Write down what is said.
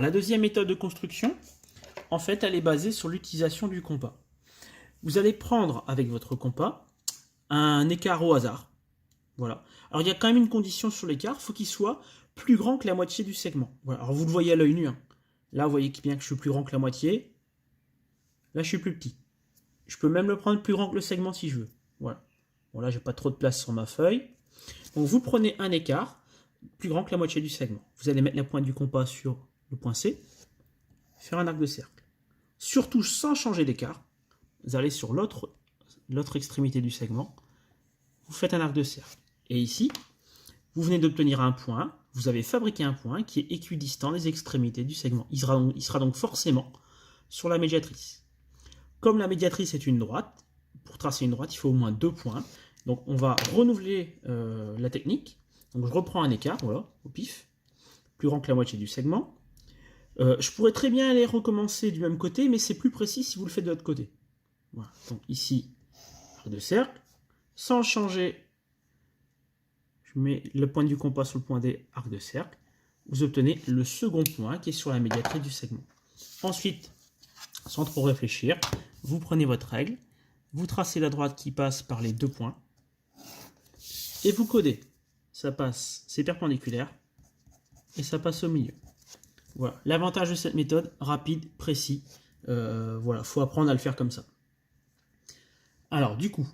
La deuxième méthode de construction, en fait, elle est basée sur l'utilisation du compas. Vous allez prendre avec votre compas un écart au hasard. Voilà. Alors il y a quand même une condition sur l'écart, il faut qu'il soit plus grand que la moitié du segment. Voilà. Alors vous le voyez à l'œil nu. Hein. Là, vous voyez bien que je suis plus grand que la moitié. Là, je suis plus petit. Je peux même le prendre plus grand que le segment si je veux. Voilà. Bon, là, j'ai pas trop de place sur ma feuille. Donc vous prenez un écart plus grand que la moitié du segment. Vous allez mettre la pointe du compas sur le point C, faire un arc de cercle. Surtout sans changer d'écart, vous allez sur l'autre extrémité du segment, vous faites un arc de cercle. Et ici, vous venez d'obtenir un point, vous avez fabriqué un point qui est équidistant des extrémités du segment. Il sera donc forcément sur la médiatrice. Comme la médiatrice est une droite, pour tracer une droite, il faut au moins 2 points. Donc on va renouveler la technique. Donc je reprends un écart, voilà, au pif, plus grand que la moitié du segment. Je pourrais très bien aller recommencer du même côté, mais c'est plus précis si vous le faites de l'autre côté. Voilà. Donc ici, arc de cercle, sans changer, je mets le point du compas sur le point D, arc de cercle. Vous obtenez le second point qui est sur la médiatrice du segment. Ensuite, sans trop réfléchir, vous prenez votre règle, vous tracez la droite qui passe par les 2 points, et vous codez. Ça passe, c'est perpendiculaire, et ça passe au milieu. Voilà. L'avantage de cette méthode, rapide, précis, voilà, faut apprendre à le faire comme ça. Alors, du coup,